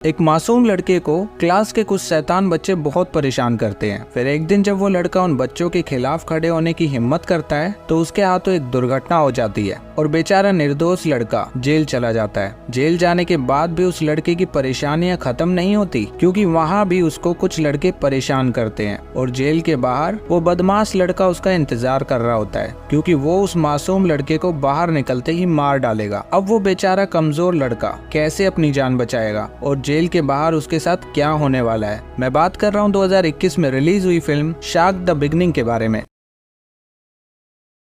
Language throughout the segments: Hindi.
एक मासूम लड़के को क्लास के कुछ शैतान बच्चे बहुत परेशान करते हैं। फिर एक दिन जब वो लड़का उन बच्चों के खिलाफ खड़े होने की हिम्मत करता है तो उसके हाथों एक दुर्घटना हो जाती है और बेचारा निर्दोष लड़का जेल चला जाता है। जेल जाने के बाद भी उस लड़के की परेशानियां खत्म नहीं होती, क्योंकि वहाँ भी उसको कुछ लड़के परेशान करते हैं और जेल के बाहर वो बदमाश लड़का उसका इंतजार कर रहा होता है, क्योंकि वो उस मासूम लड़के को बाहर निकलते ही मार डालेगा। अब वो बेचारा कमजोर लड़का कैसे अपनी जान बचाएगा और जेल के बाहर उसके साथ क्या होने वाला है। मैं बात कर रहा हूँ 2021 में रिलीज हुई फिल्म शार्क द बिगनिंग के बारे में।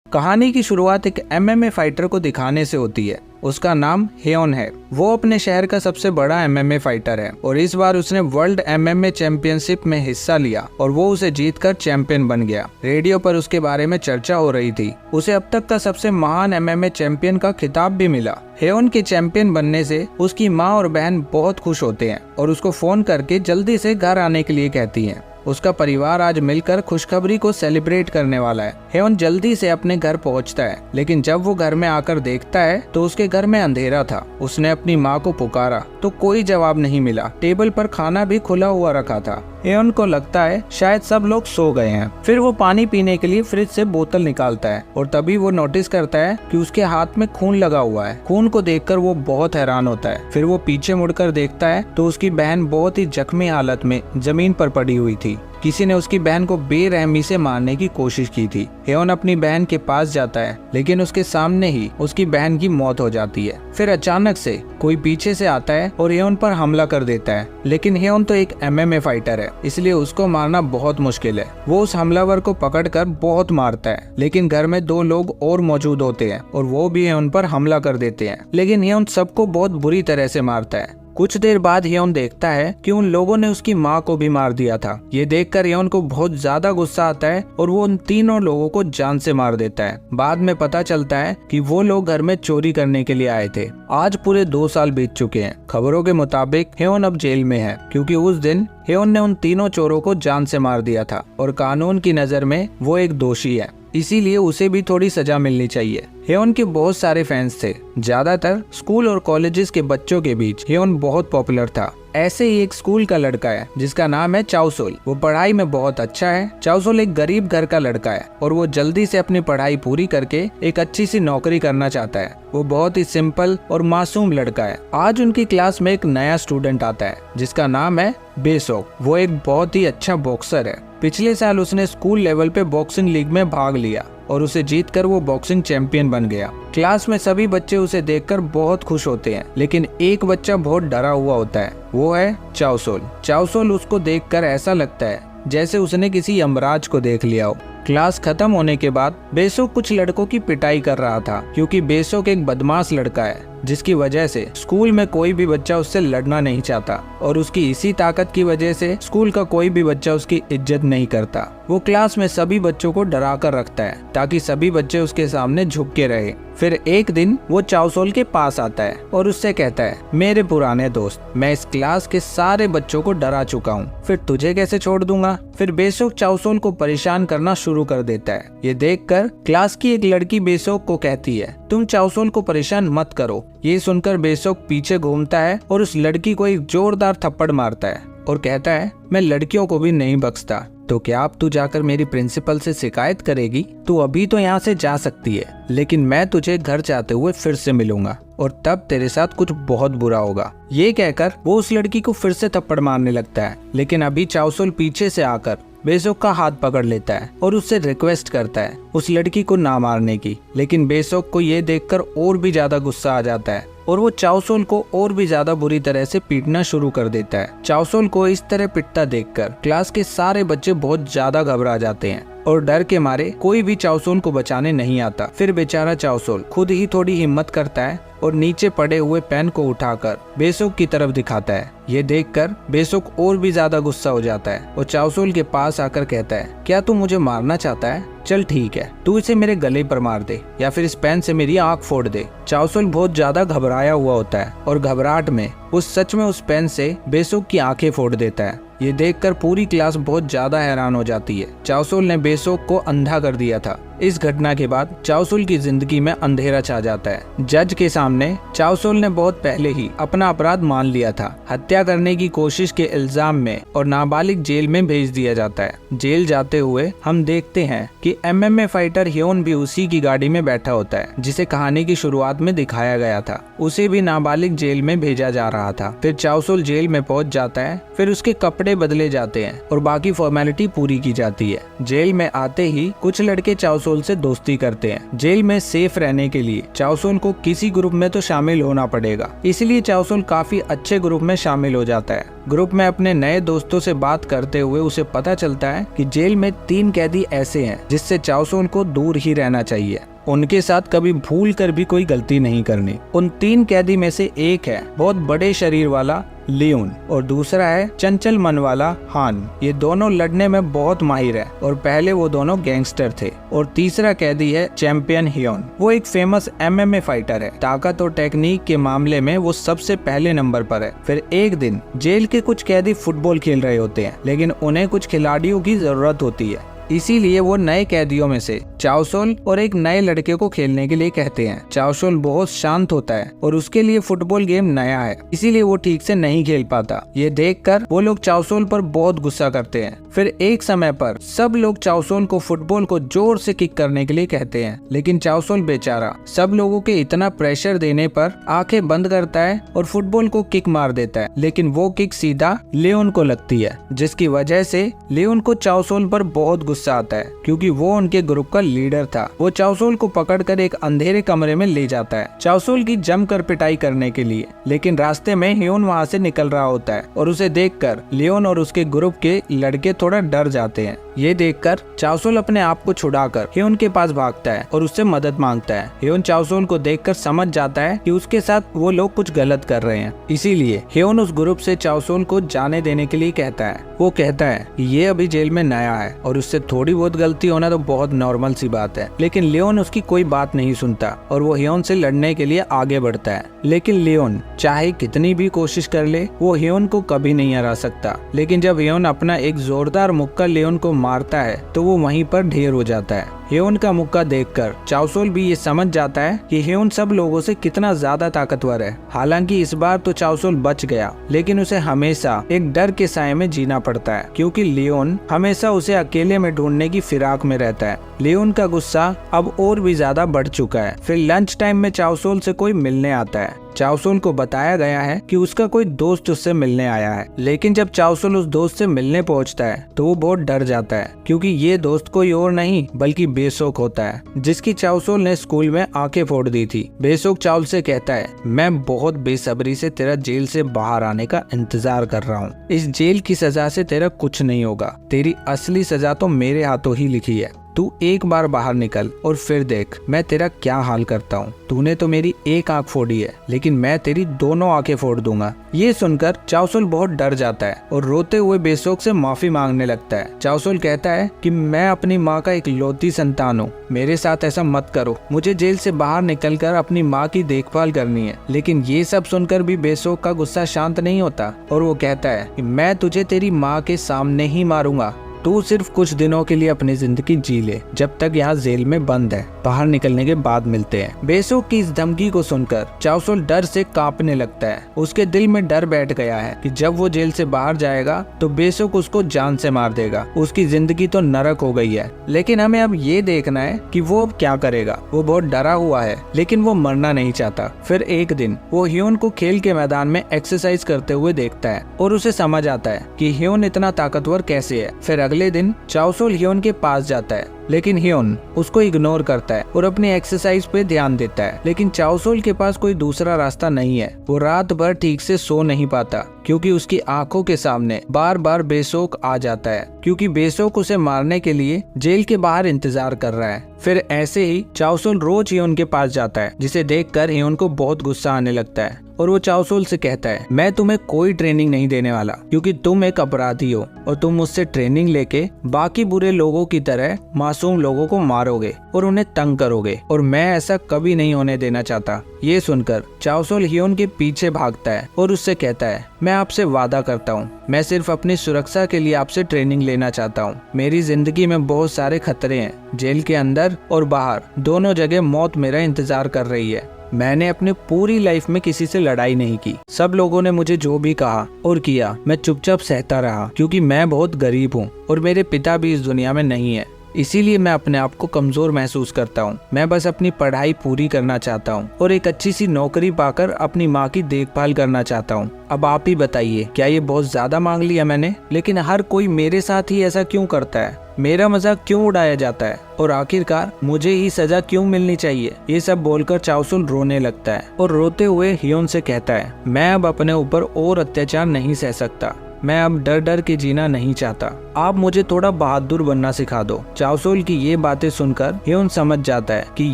कहानी की शुरुआत एक MMA फाइटर को दिखाने से होती है। उसका नाम हेयोन है। वो अपने शहर का सबसे बड़ा MMA फाइटर है और इस बार उसने वर्ल्ड MMA चैंपियनशिप में हिस्सा लिया और वो उसे जीतकर चैंपियन बन गया। रेडियो पर उसके बारे में चर्चा हो रही थी। उसे अब तक का सबसे महान MMA चैंपियन का खिताब भी मिला। हेयोन के चैंपियन बनने से उसकी माँ और बहन बहुत खुश होते हैं और उसको फोन करके जल्दी से घर आने के लिए कहती हैं। उसका परिवार आज मिलकर खुशखबरी को सेलिब्रेट करने वाला है। हेयोन जल्दी से अपने घर पहुंचता है, लेकिन जब वो घर में आकर देखता है तो उसके घर में अंधेरा था। उसने अपनी माँ को पुकारा तो कोई जवाब नहीं मिला। टेबल पर खाना भी खुला हुआ रखा था। हेयोन को लगता है शायद सब लोग सो गए हैं। फिर वो पानी पीने के लिए फ्रिज से बोतल निकालता है और तभी वो नोटिस करता है कि उसके हाथ में खून लगा हुआ है। खून को देखकर वो बहुत हैरान होता है। फिर वो पीछे मुड़कर देखता है तो उसकी बहन बहुत ही जख्मी हालत में जमीन पर पड़ी हुई थी। किसी ने उसकी बहन को बेरहमी से मारने की कोशिश की थी। हेयोन अपनी बहन के पास जाता है, लेकिन उसके सामने ही उसकी बहन की मौत हो जाती है। फिर अचानक से कोई पीछे से आता है और हेयोन पर हमला कर देता है, लेकिन हेयोन तो एक MMA फाइटर है, इसलिए उसको मारना बहुत मुश्किल है। वो उस हमलावर को पकड़कर बहुत मारता है, लेकिन घर में 2 लोग और मौजूद होते हैं और वो भी हेयोन पर हमला कर देते हैं, लेकिन हेयोन सबको बहुत बुरी तरह से मारता है। कुछ देर बाद हेयोन देखता है कि उन लोगों ने उसकी माँ को भी मार दिया था। ये देखकर हेयोन को बहुत ज्यादा गुस्सा आता है और वो उन तीनों लोगों को जान से मार देता है। बाद में पता चलता है कि वो लोग घर में चोरी करने के लिए आए थे। आज पूरे 2 साल बीत चुके हैं। खबरों के मुताबिक हेयोन अब जेल में है, क्योंकि उस दिन हेयोन ने उन तीनों चोरों को जान से मार दिया था और कानून की नजर में वो एक दोषी है, इसीलिए उसे भी थोड़ी सजा मिलनी चाहिए। हेयोन के बहुत सारे फैंस थे। ज्यादातर स्कूल और कॉलेजेस के बच्चों के बीच हेयोन बहुत पॉपुलर था। ऐसे ही एक स्कूल का लड़का है जिसका नाम है चाओसोल। वो पढ़ाई में बहुत अच्छा है। चाओसोल एक गरीब घर का लड़का है और वो जल्दी से अपनी पढ़ाई पूरी करके एक अच्छी सी नौकरी करना चाहता है। वो बहुत ही सिंपल और मासूम लड़का है। आज उनकी क्लास में एक नया स्टूडेंट आता है जिसका नाम है बेसोक। वो एक बहुत ही अच्छा बॉक्सर है। पिछले साल उसने स्कूल लेवल पे बॉक्सिंग लीग में भाग लिया और उसे जीतकर वो बॉक्सिंग चैंपियन बन गया। क्लास में सभी बच्चे उसे देखकर बहुत खुश होते हैं, लेकिन एक बच्चा बहुत डरा हुआ होता है। वो है चाओसोल। चाओसोल उसको देखकर ऐसा लगता है जैसे उसने किसी यमराज को देख लिया हो। क्लास खत्म होने के बाद बेसोक कुछ लड़कों की पिटाई कर रहा था, क्योंकि बेसोक एक बदमाश लड़का है जिसकी वजह से स्कूल में कोई भी बच्चा उससे लड़ना नहीं चाहता और उसकी इसी ताकत की वजह से स्कूल का कोई भी बच्चा उसकी इज्जत नहीं करता। वो क्लास में सभी बच्चों को डरा कर रखता है ताकि सभी बच्चे उसके सामने झुक के रहे। फिर एक दिन वो चाओसोल के पास आता है और उससे कहता है, मेरे पुराने दोस्त, मैं इस क्लास के सारे बच्चों को डरा चुका हूँ, फिर तुझे कैसे छोड़ दूंगा। फिर बेसोक चाओसोल को परेशान करना शुरू कर देता है। ये देखकर क्लास की एक लड़की बेसोक को कहती है, तुम चाओसोल को परेशान मत करो। ये सुनकर बेसोक पीछे घूमता है और उस लड़की को एक जोरदार थप्पड़ मारता है और कहता है, मैं लड़कियों को भी नहीं बख्शता। तो क्या अब तू जाकर मेरी प्रिंसिपल से शिकायत करेगी? तू अभी तो यहाँ से जा सकती है, लेकिन मैं तुझे घर जाते हुए फिर से मिलूंगा और तब तेरे साथ कुछ बहुत बुरा होगा। ये कहकर वो उस लड़की को फिर से थप्पड़ मारने लगता है, लेकिन अभी चाओसोल पीछे से आकर बेसोक का हाथ पकड़ लेता है और उससे रिक्वेस्ट करता है उस लड़की को ना मारने की। लेकिन बेसोक को ये देखकर और भी ज्यादा गुस्सा आ जाता है और वो चाओसोल को और भी ज्यादा बुरी तरह से पीटना शुरू कर देता है। चाओसोल को इस तरह पिटता देखकर क्लास के सारे बच्चे बहुत ज्यादा घबरा जाते हैं और डर के मारे कोई भी चाओसोल को बचाने नहीं आता। फिर बेचारा चाओसोल खुद ही थोड़ी हिम्मत करता है और नीचे पड़े हुए पेन को उठाकर बेसोक की तरफ दिखाता है। ये देखकर बेसोक और भी ज्यादा गुस्सा हो जाता है और चाओसोल के पास आकर कहता है, क्या तू मुझे मारना चाहता है? चल ठीक है, तू इसे मेरे गले पर मार दे या फिर इस पेन से मेरी आंख फोड़ दे। चाओसोल बहुत ज्यादा घबराया हुआ होता है और घबराहट में वो सच में उस पेन से बेसोक की आंखें फोड़ देता है। ये देखकर पूरी क्लास बहुत ज्यादा हैरान हो जाती है। चाओसोल ने बेसोक को अंधा कर दिया था इस घटना के बाद चाओसुल की जिंदगी में अंधेरा छा जाता है। जज के सामने चाओसुल ने बहुत पहले ही अपना अपराध मान लिया था, हत्या करने की कोशिश के इल्जाम में, और नाबालिग जेल में भेज दिया जाता है। जेल जाते हुए हम देखते हैं कि MMA फाइटर ह्योन भी उसी की गाड़ी में बैठा होता है जिसे कहानी की शुरुआत में दिखाया गया था। उसे भी नाबालिग जेल में भेजा जा रहा था। फिर चाओसुल जेल में पहुंच जाता है, फिर उसके कपड़े बदले जाते हैं और बाकी फॉर्मेलिटी पूरी की जाती है। जेल में आते ही कुछ लड़के चाओसुल से दोस्ती करते हैं। जेल में सेफ रहने के लिए चाओसुल को किसी ग्रुप में तो शामिल होना पड़ेगा, इसलिए चाओसुल काफी अच्छे ग्रुप में शामिल हो जाता है। ग्रुप में अपने नए दोस्तों से बात करते हुए उसे पता चलता है कि जेल में 3 कैदी ऐसे हैं जिससे चाओसुल को दूर ही रहना चाहिए। उनके साथ कभी भूल कर भी कोई गलती नहीं करनी। उन 3 कैदी में से एक है बहुत बड़े शरीर वाला लियोन और दूसरा है चंचल मन वाला हान। ये दोनों लड़ने में बहुत माहिर है और पहले वो दोनों गैंगस्टर थे। और तीसरा कैदी है चैंपियन ह्योन। वो एक फेमस MMA फाइटर है। ताकत और टेक्निक के मामले में वो सबसे पहले नंबर पर है। फिर एक दिन जेल के कुछ कैदी फुटबॉल खेल रहे होते हैं, लेकिन उन्हें कुछ खिलाड़ियों की जरूरत होती है, इसीलिए वो नए कैदियों में से चाओसुल और एक नए लड़के को खेलने के लिए कहते हैं। चाओसुल बहुत शांत होता है और उसके लिए फुटबॉल गेम नया है, इसीलिए वो ठीक से नहीं खेल पाता। ये देखकर वो लोग चाओसुल पर बहुत गुस्सा करते हैं। फिर एक समय पर सब लोग चाओसुल को फुटबॉल को जोर से किक करने के लिए कहते हैं, लेकिन चाओसुल बेचारा सब लोगों के इतना प्रेशर देने पर आंखें बंद करता है और फुटबॉल को किक मार देता है। लेकिन वो किक सीधा लियोन को लगती है, जिसकी वजह से लियोन को चाओसुल पर बहुत गुस्सा आता है, क्योंकि वो उनके ग्रुप का लीडर था। वो चाओसुल को पकड़कर एक अंधेरे कमरे में ले जाता है चाओसुल की जमकर पिटाई करने के लिए। लेकिन रास्ते में ह्योन वहाँ से निकल रहा होता है और उसे देखकर लियोन और उसके ग्रुप के लड़के थोड़ा डर जाते हैं। ये देखकर चाओसुल अपने आप को छुड़ाकर ह्योन के पास भागता है और उससे मदद मांगता है। ह्योन चाओसुल को देखकर समझ जाता है कि उसके साथ वो लोग कुछ गलत कर रहे हैं, इसीलिए ह्योन उस ग्रुप से चाओसुल को जाने देने के लिए कहता है। वो कहता है कि ये अभी जेल में नया है और उससे थोड़ी बहुत गलती होना तो बहुत नॉर्मल सी बात है। लेकिन लियोन उसकी कोई बात नहीं सुनता और वो ह्योन से लड़ने के लिए आगे बढ़ता है। लेकिन लियोन चाहे कितनी भी कोशिश कर ले, वो ह्योन को कभी नहीं हरा सकता। लेकिन जब ह्योन अपना एक जोरदार मुक्का लियोन को मारता है तो वो वहीं पर ढेर हो जाता है। ह्योन का मुक्का देखकर चाओसुल भी ये समझ जाता है कि ह्योन सब लोगों से कितना ज्यादा ताकतवर है। हालांकि इस बार तो चाओसुल बच गया, लेकिन उसे हमेशा एक डर के साए में जीना पड़ता है, क्योंकि लियोन हमेशा उसे अकेले में ढूंढने की फिराक में रहता है। लियोन का गुस्सा अब और भी ज्यादा बढ़ चुका है। फिर लंच टाइम में चाओसुल से कोई मिलने आता है। चाओसुल को बताया गया है कि उसका कोई दोस्त उससे मिलने आया है, लेकिन जब चाओसुल उस दोस्त से मिलने पहुंचता है तो वो बहुत डर जाता है, क्योंकि ये दोस्त कोई और नहीं बल्कि बेसोक होता है, जिसकी चाओसुल ने स्कूल में आंखें फोड़ दी थी। बेसोक चाओसुल से कहता है, मैं बहुत बेसब्री से तेरा जेल से बाहर आने का इंतजार कर रहा हूँ। इस जेल की सजा से तेरा कुछ नहीं होगा, तेरी असली सजा तो मेरे हाथों ही लिखी है। तू एक बार बाहर निकल और फिर देख मैं तेरा क्या हाल करता हूँ। तूने तो मेरी एक आंख फोड़ी है, लेकिन मैं तेरी दोनों आंखें फोड़ दूंगा। ये सुनकर चाओसुल बहुत डर जाता है और रोते हुए बेसोक से माफी मांगने लगता है। चाओसुल कहता है कि मैं अपनी माँ का इकलौती संतान हूँ, मेरे साथ ऐसा मत करो, मुझे जेल से बाहर निकलकर अपनी माँ की देखभाल करनी है। लेकिन ये सब सुनकर भी बेसोक का गुस्सा शांत नहीं होता और वो कहता है कि मैं तुझे तेरी माँ के सामने ही मारूंगा। तू सिर्फ कुछ दिनों के लिए अपनी जिंदगी जी ले, जब तक यहाँ जेल में बंद है, बाहर निकलने के बाद मिलते हैं। बेसोक की इस धमकी को सुनकर चाओसुल डर से कांपने लगता है। उसके दिल में डर बैठ गया है कि जब वो जेल से बाहर जाएगा तो बेसोक उसको जान से मार देगा। उसकी जिंदगी तो नरक हो गई है। लेकिन हमें अब ये देखना है कि वो अब क्या करेगा। वो बहुत डरा हुआ है, लेकिन वो मरना नहीं चाहता। फिर एक दिन वो ह्योन को खेल के मैदान में एक्सरसाइज करते हुए देखता है और उसे समझ आता है कि ह्योन इतना ताकतवर कैसे है। फिर अगले दिन चाओसुल ह्योन के पास जाता है, लेकिन ह्योन उसको इग्नोर करता है और अपनी एक्सरसाइज पे ध्यान देता है। लेकिन चाओसुल के पास कोई दूसरा रास्ता नहीं है। वो रात भर ठीक से सो नहीं पाता, क्योंकि उसकी आंखों के सामने बार बार बेसोक आ जाता है, क्योंकि बेसोक उसे मारने के लिए जेल के बाहर इंतजार कर रहा है। फिर ऐसे ही चाओसुल रोज ह्योन के पास जाता है, जिसे देखकर ह्योन को बहुत गुस्सा आने लगता है। और वो चाओसोल से कहता है, मैं तुम्हें कोई ट्रेनिंग नहीं देने वाला क्योंकि तुम एक अपराधी हो और तुम मुझसे ट्रेनिंग लेके बाकी बुरे लोगों की तरह मासूम लोगों को मारोगे और उन्हें तंग करोगे और मैं ऐसा कभी नहीं होने देना चाहता। ये सुनकर चाओसोल हियोन के पीछे भागता है और उससे कहता है, मैं आपसे वादा करता हूँ, मैं सिर्फ अपनी सुरक्षा के लिए आपसे ट्रेनिंग लेना चाहता हूँ। मेरी जिंदगी में बहुत सारे खतरे हैं, जेल के अंदर और बाहर दोनों जगह मौत मेरा इंतजार कर रही है। मैंने अपनी पूरी लाइफ में किसी से लड़ाई नहीं की। सब लोगों ने मुझे जो भी कहा और किया मैं चुपचाप सहता रहा क्योंकि मैं बहुत गरीब हूँ और मेरे पिता भी इस दुनिया में नहीं है। इसीलिए मैं अपने आप को कमजोर महसूस करता हूँ। मैं बस अपनी पढ़ाई पूरी करना चाहता हूँ और एक अच्छी सी नौकरी पाकर अपनी माँ की देखभाल करना चाहता हूँ। अब आप ही बताइए, क्या ये बहुत ज्यादा मांग लिया मैंने? लेकिन हर कोई मेरे साथ ही ऐसा क्यों करता है? मेरा मजाक क्यों उड़ाया जाता है और आखिरकार मुझे ही सजा क्यों मिलनी चाहिए? ये सब बोलकर चाओसोल रोने लगता है और रोते हुए हियोन से कहता है, मैं अब अपने ऊपर और अत्याचार नहीं सह सकता। मैं अब डर डर के जीना नहीं चाहता। आप मुझे थोड़ा बहादुर बनना सिखा दो। चाओसोल की ये बातें सुनकर हियोन समझ जाता है कि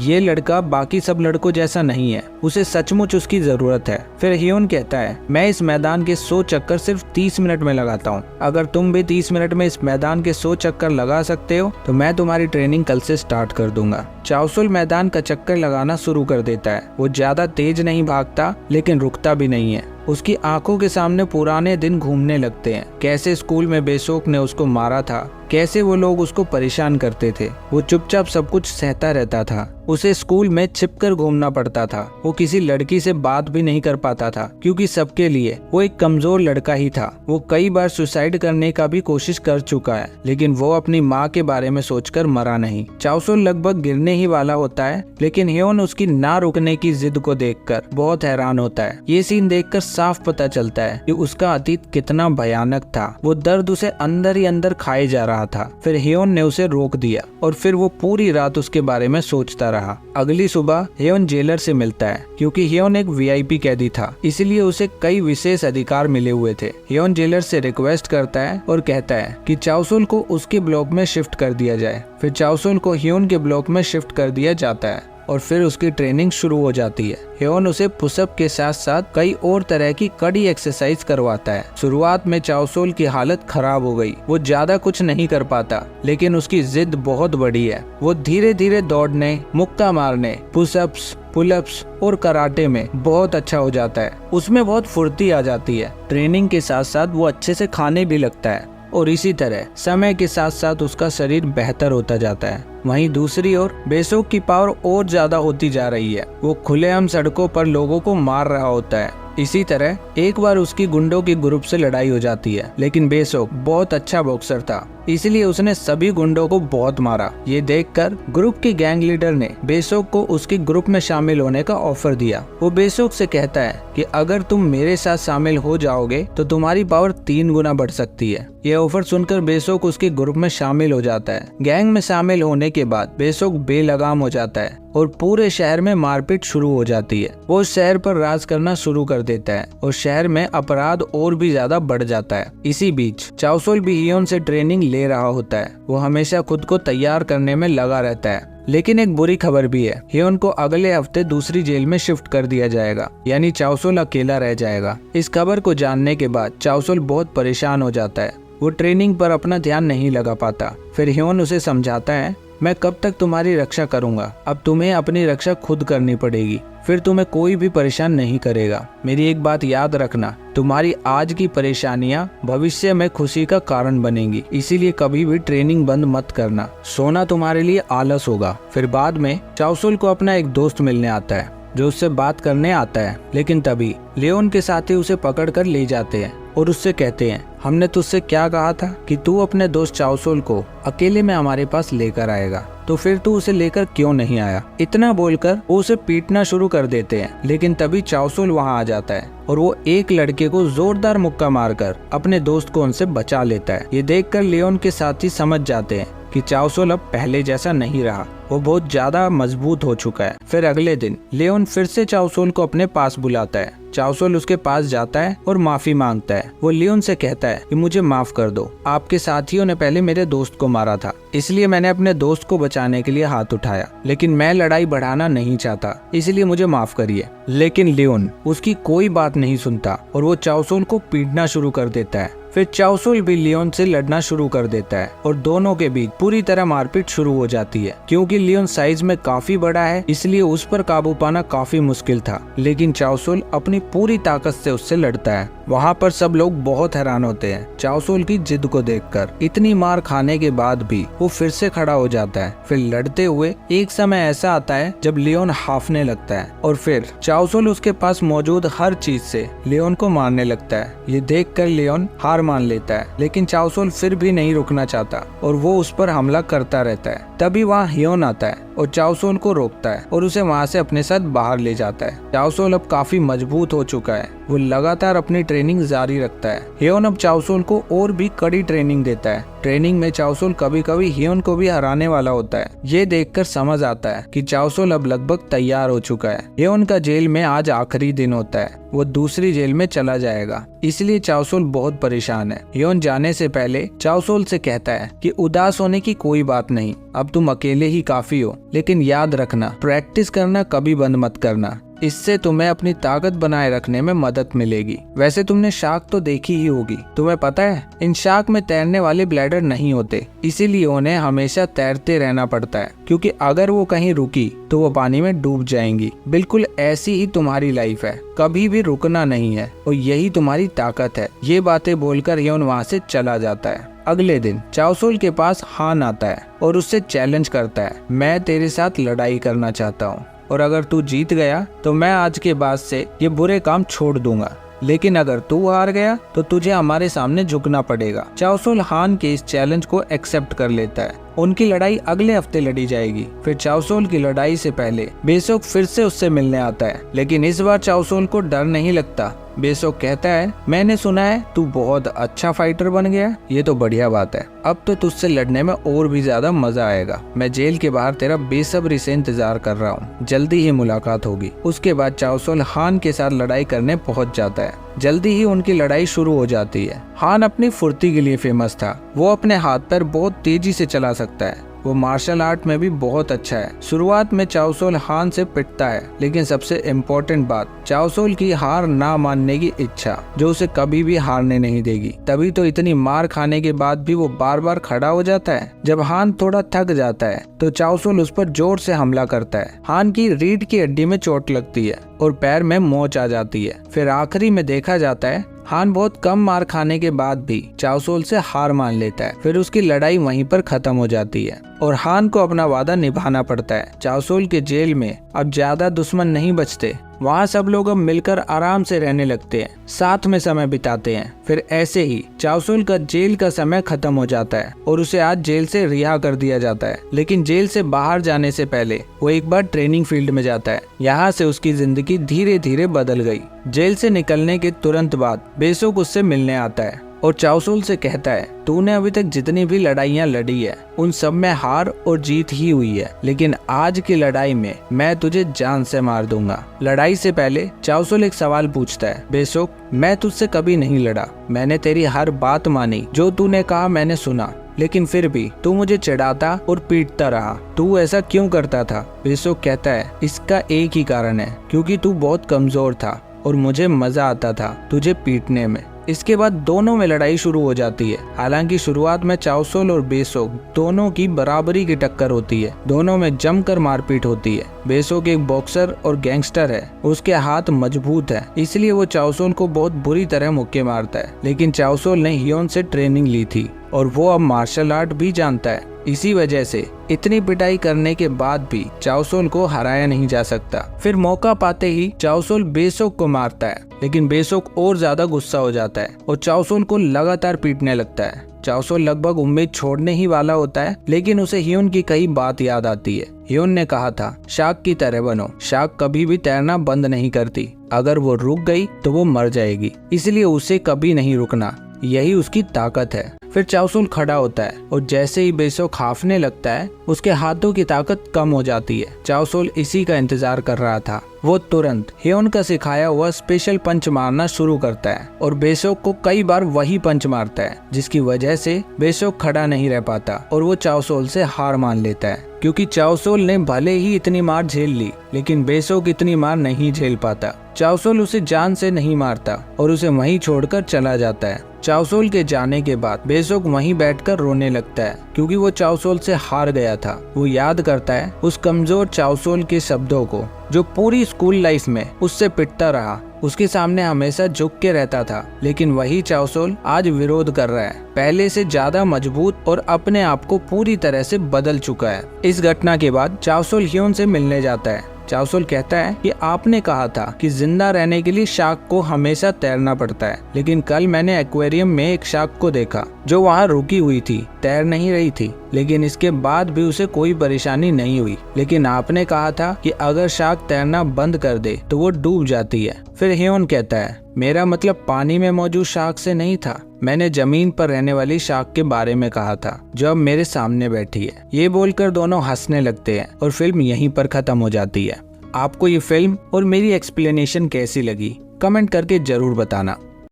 ये लड़का बाकी सब लड़कों जैसा नहीं है, उसे सचमुच उसकी जरूरत है। फिर हियोन कहता है, मैं इस मैदान के 100 चक्कर सिर्फ 30 मिनट में लगाता हूँ। अगर तुम भी 30 मिनट में इस मैदान के 100 चक्कर लगा सकते हो तो मैं तुम्हारी ट्रेनिंग कल से स्टार्ट कर दूंगा। चाओसोल मैदान का चक्कर लगाना शुरू कर देता है। वो ज्यादा तेज नहीं भागता लेकिन रुकता भी नहीं है। उसकी आंखों के सामने पुराने दिन घूमने लगते हैं, कैसे स्कूल में बेशौक ने उसको मारा था, कैसे वो लोग उसको परेशान करते थे। वो चुपचाप सब कुछ सहता रहता था। उसे स्कूल में छिपकर घूमना पड़ता था। वो किसी लड़की से बात भी नहीं कर पाता था क्योंकि सबके लिए वो एक कमजोर लड़का ही था। वो कई बार सुसाइड करने का भी कोशिश कर चुका है लेकिन वो अपनी माँ के बारे में सोचकर मरा नहीं। चाओसोल लगभग गिरने ही वाला होता है लेकिन हियोन उसकी ना रुकने की जिद को देखकर बहुत हैरान होता है। ये सीन देखकर साफ पता चलता है कि उसका अतीत कितना भयानक था। वो दर्द उसे अंदर ही अंदर खाए जा रहा था। फिर हियोन ने उसे रोक दिया और फिर वो पूरी रात उसके बारे में सोचता रहा। अगली सुबह हियोन जेलर से मिलता है। क्योंकि हियोन एक वीआईपी कैदी था इसलिए उसे कई विशेष अधिकार मिले हुए थे। हियोन जेलर से रिक्वेस्ट करता है और कहता है कि चाओसोल को उसके ब्लॉक में शिफ्ट कर दिया जाए। फिर चाओसोल को हियोन के ब्लॉक में शिफ्ट कर दिया जाता है और फिर उसकी ट्रेनिंग शुरू हो जाती है। हियोन उसे पुशअप के साथ साथ कई और तरह की कड़ी एक्सरसाइज करवाता है। शुरुआत में चाओसोल की हालत खराब हो गई। वो ज्यादा कुछ नहीं कर पाता लेकिन उसकी जिद बहुत बड़ी है। वो धीरे धीरे दौड़ने, मुक्का मारने, पुशअप्स, पुलअप्स और कराटे में बहुत अच्छा हो जाता है। उसमें बहुत फुर्ती आ जाती है। ट्रेनिंग के साथ साथ वो अच्छे से खाने भी लगता है और इसी तरह समय के साथ साथ उसका शरीर बेहतर होता जाता है। वहीं दूसरी ओर बेशौक की पावर और ज्यादा होती जा रही है। वो खुलेआम सड़कों पर लोगों को मार रहा होता है। इसी तरह एक बार उसकी गुंडों की ग्रुप से लड़ाई हो जाती है लेकिन बेशौक बहुत अच्छा बॉक्सर था इसलिए उसने सभी गुंडों को बहुत मारा। ये देखकर ग्रुप के गैंग लीडर ने बेशौक को उसके ग्रुप में शामिल होने का ऑफर दिया। वो बेशौक से कहता है कि अगर तुम मेरे साथ शामिल हो जाओगे तो तुम्हारी पावर 3 गुना बढ़ सकती है। ये ऑफर सुनकर बेशौक उसके ग्रुप में शामिल हो जाता है। गैंग में शामिल होने के बाद बेशौक बेलगाम हो जाता है और पूरे शहर में मारपीट शुरू हो जाती है। वो शहर पर राज करना शुरू कर देता है और शहर में अपराध और भी ज्यादा बढ़ जाता है। इसी बीच चाओसोल भी हियोन से ट्रेनिंग ले रहा होता है। वो हमेशा खुद को तैयार करने में लगा रहता है। लेकिन एक बुरी खबर भी है। हियोन को अगले हफ्ते दूसरी जेल में शिफ्ट कर दिया जाएगा, यानी चाओसोल अकेला रह जाएगा। इस खबर को जानने के बाद चाओसोल बहुत परेशान हो जाता है। वो ट्रेनिंग पर अपना ध्यान नहीं लगा पाता। फिर हियोन उसे समझाता है, मैं कब तक तुम्हारी रक्षा करूंगा? अब तुम्हें अपनी रक्षा खुद करनी पड़ेगी, फिर तुम्हें कोई भी परेशान नहीं करेगा। मेरी एक बात याद रखना, तुम्हारी आज की परेशानियां भविष्य में खुशी का कारण बनेंगी, इसीलिए कभी भी ट्रेनिंग बंद मत करना। सोना तुम्हारे लिए आलस होगा। फिर बाद में चाओसोल को अपना एक दोस्त मिलने आता है जो उससे बात करने आता है, लेकिन तभी लियोन के साथी उसे पकड़कर ले जाते हैं और उससे कहते हैं, हमने तुझसे क्या कहा था कि तू अपने दोस्त चाओसोल को अकेले में हमारे पास लेकर आएगा, तो फिर तू उसे लेकर क्यों नहीं आया? इतना बोलकर वो उसे पीटना शुरू कर देते हैं। लेकिन तभी चाओसोल वहां आ जाता है और वो एक लड़के को जोरदार मुक्का मारकर अपने दोस्त को उनसे बचा लेता है। ये देखकर लियोन के साथी समझ जाते हैं कि चाओसोल अब पहले जैसा नहीं रहा, वो बहुत ज्यादा मजबूत हो चुका है। फिर अगले दिन लियोन फिर से चाओसोल को अपने पास बुलाता है। चाओसोल उसके पास जाता है और माफी मांगता है। वो लियोन से कहता है कि मुझे माफ कर दो, आपके साथियों ने पहले मेरे दोस्त को मारा था, इसलिए मैंने अपने दोस्त को बचाने के लिए हाथ उठाया, लेकिन मैं लड़ाई बढ़ाना नहीं चाहता, इसलिए मुझे माफ करिए। लेकिन लियोन उसकी कोई बात नहीं सुनता और वो चाओसोल को पीटना शुरू कर देता है। फिर चाओसोल भी लियोन से लड़ना शुरू कर देता है और दोनों के बीच पूरी तरह मारपीट शुरू हो जाती है। क्योंकि लियोन साइज में काफी बड़ा है, इसलिए उस पर काबू पाना काफी मुश्किल था, लेकिन चाओसोल अपनी पूरी ताकत से उससे लड़ता है। वहाँ पर सब लोग बहुत हैरान होते हैं चाओसोल की जिद को देखकर। इतनी मार खाने के बाद भी वो फिर से खड़ा हो जाता है। फिर लड़ते हुए एक समय ऐसा आता है जब लियोन हाफने लगता है और फिर चाओसोल उसके पास मौजूद हर चीज से लियोन को मारने लगता है। ये देखकर लियोन हार मान लेता है, लेकिन चाओसोल फिर भी नहीं रुकना चाहता और वो उस पर हमला करता रहता है। तभी वहाँ हियोन आता है और चाओसोल को रोकता है और उसे वहाँ से अपने साथ बाहर ले जाता है। चाओसोल अब काफी मजबूत हो चुका है, वो लगातार अपनी ट्रेनिंग जारी रखता है। हियोन अब चाओसोल को और भी कड़ी ट्रेनिंग देता है। ट्रेनिंग में चाओसोल कभी कभी हियोन को भी हराने वाला होता है। ये देखकर समझ आता है कि चाओसोल अब लगभग तैयार हो चुका है। हियोन का जेल में आज आखिरी दिन होता है, वो दूसरी जेल में चला जाएगा, इसलिए चाओसोल बहुत परेशान है। हियोन जाने से पहले चाओसोल से कहता है कि उदास होने की कोई बात नहीं, अब तुम अकेले ही काफी हो, लेकिन याद रखना प्रैक्टिस करना कभी बंद मत करना, इससे तुम्हें अपनी ताकत बनाए रखने में मदद मिलेगी। वैसे तुमने शार्क तो देखी ही होगी, तुम्हें पता है इन शार्क में तैरने वाले ब्लैडर नहीं होते, इसीलिए उन्हें हमेशा तैरते रहना पड़ता है, क्योंकि अगर वो कहीं रुकी तो वो पानी में डूब जाएंगी। बिल्कुल ऐसी ही तुम्हारी लाइफ है, कभी भी रुकना नहीं है और यही तुम्हारी ताकत है। ये बातें बोलकर हियोन वहाँ से चला जाता है। अगले दिन चाओसोल के पास हान आता है और उससे चैलेंज करता है, मैं तेरे साथ लड़ाई करना चाहता हूँ और अगर तू जीत गया तो मैं आज के बाद से ये बुरे काम छोड़ दूंगा, लेकिन अगर तू हार गया तो तुझे हमारे सामने झुकना पड़ेगा। चाओसोल हान के इस चैलेंज को एक्सेप्ट कर लेता है। उनकी लड़ाई अगले हफ्ते लड़ी जाएगी। फिर चाओसोल की लड़ाई से पहले बेसोक फिर से उससे मिलने आता है, लेकिन इस बार चाओसोल को डर नहीं लगता। बेसोक कहता है, मैंने सुना है तू बहुत अच्छा फाइटर बन गया, ये तो बढ़िया बात है, अब तो तुझसे लड़ने में और भी ज्यादा मजा आएगा। मैं जेल के बाहर तेरा बेसब्री से इंतजार कर रहा हूँ, जल्दी ही मुलाकात होगी। उसके बाद चाओसोल हान के साथ लड़ाई करने पहुँच जाता है। जल्दी ही उनकी लड़ाई शुरू हो जाती है। हान अपनी फुर्ती के लिए फेमस था, वो अपने हाथ पैर बहुत तेजी से चला सकता है, वो मार्शल आर्ट में भी बहुत अच्छा है। शुरुआत में चाओसोल हान से पिटता है, लेकिन सबसे इम्पोर्टेंट बात चाओसोल की हार ना मानने की इच्छा, जो उसे कभी भी हारने नहीं देगी। तभी तो इतनी मार खाने के बाद भी वो बार बार खड़ा हो जाता है। जब हान थोड़ा थक जाता है तो चाओसोल उस पर जोर से हमला करता है। हान की रीढ़ की हड्डी में चोट लगती है और पैर में मोच आ जाती है। फिर आखिरी में देखा जाता है हान बहुत कम मार खाने के बाद भी चाओसोल से हार मान लेता है। फिर उसकी लड़ाई वहीं पर खत्म हो जाती है और हान को अपना वादा निभाना पड़ता है। चाओसोल के जेल में अब ज्यादा दुश्मन नहीं बचते, वहाँ सब लोग अब मिलकर आराम से रहने लगते हैं, साथ में समय बिताते हैं। फिर ऐसे ही चाओसोल का जेल का समय खत्म हो जाता है और उसे आज जेल से रिहा कर दिया जाता है। लेकिन जेल से बाहर जाने से पहले वो एक बार ट्रेनिंग फील्ड में जाता है। यहाँ से उसकी जिंदगी धीरे धीरे बदल गई। जेल से निकलने के तुरंत बाद बेसोक उससे मिलने आता है और चाओसोल से कहता है, तूने अभी तक जितनी भी लड़ाइयाँ लड़ी है उन सब में हार और जीत ही हुई है, लेकिन आज की लड़ाई में मैं तुझे जान से मार दूंगा। लड़ाई से पहले चाओसोल एक सवाल पूछता है, बेसोक मैं तुझसे कभी नहीं लड़ा, मैंने तेरी हर बात मानी, जो तूने कहा मैंने सुना, लेकिन फिर भी तू मुझे चिढ़ाता और पीटता रहा, तू ऐसा क्यों करता था? बेसोक कहता है, इसका एक ही कारण है, क्योंकि तू बहुत कमजोर था और मुझे मजा आता था तुझे पीटने में। इसके बाद दोनों में लड़ाई शुरू हो जाती है। हालांकि शुरुआत में चाओसोल और बेसोक दोनों की बराबरी की टक्कर होती है, दोनों में जमकर मारपीट होती है। बेसोक एक बॉक्सर और गैंगस्टर है, उसके हाथ मजबूत है, इसलिए वो चाओसोल को बहुत बुरी तरह मुक्के मारता है। लेकिन चाओसोल ने हियोन से ट्रेनिंग ली थी और वो अब मार्शल आर्ट भी जानता है। इसी वजह से इतनी पिटाई करने के बाद भी चाओसोल को हराया नहीं जा सकता। फिर मौका पाते ही चाओसोल बेसोक को मारता है, लेकिन बेसोक और ज्यादा गुस्सा हो जाता है और चाओसोल को लगातार पीटने लगता है। चाओसोल लगभग उम्मीद छोड़ने ही वाला होता है, लेकिन उसे हियोन की कई बात याद आती है। हियोन ने कहा था, शार्क की तरह बनो, शार्क कभी भी तैरना बंद नहीं करती, अगर वो रुक गई तो वो मर जाएगी, इसलिए उसे कभी नहीं रुकना। यही उसकी ताकत है। फिर चाओसोल खड़ा होता है और जैसे ही बेसोक हाफने लगता है उसके हाथों की ताकत कम हो जाती है। चाओसोल इसी का इंतजार कर रहा था। वो तुरंत हेयोन का सिखाया हुआ स्पेशल पंच मारना शुरू करता है और बेसोक को कई बार वही पंच मारता है, जिसकी वजह से बेसोक खड़ा नहीं रह पाता और वो चाओसोल से हार मान लेता है। क्योंकि चाओसोल ने भले ही इतनी मार झेल ली, लेकिन बेसोक इतनी मार नहीं झेल पाता। चाओसोल उसे जान से नहीं मारता और उसे वहीं छोड़कर चला जाता है। चाओसोल के जाने के बाद बेसोक वहीं बैठकर रोने लगता है, क्योंकि वो चाओसोल से हार गया था। वो याद करता है उस कमजोर चाओसोल के शब्दों को, जो पूरी स्कूल लाइफ में उससे पिटता रहा, उसके सामने हमेशा झुक के रहता था। लेकिन वही चाओसोल आज विरोध कर रहा है, पहले से ज्यादा मजबूत और अपने आप को पूरी तरह से बदल चुका है। इस घटना के बाद चाओसोल हेयोन से मिलने जाता है। चाओसोल कहता है कि आपने कहा था कि जिंदा रहने के लिए शार्क को हमेशा तैरना पड़ता है, लेकिन कल मैंने एक्वेरियम में एक शार्क को देखा जो वहाँ रुकी हुई थी, तैर नहीं रही थी, लेकिन इसके बाद भी उसे कोई परेशानी नहीं हुई। लेकिन आपने कहा था कि अगर शार्क तैरना बंद कर दे तो वो डूब जाती है। फिर हेयोन कहता है, मेरा मतलब पानी में मौजूद शार्क से नहीं था, मैंने जमीन पर रहने वाली शार्क के बारे में कहा था जो अब मेरे सामने बैठी है। ये बोलकर दोनों हंसने लगते हैं और फिल्म यहीं पर खत्म हो जाती है। आपको ये फिल्म और मेरी एक्सप्लेनेशन कैसी लगी, कमेंट करके जरूर बताना।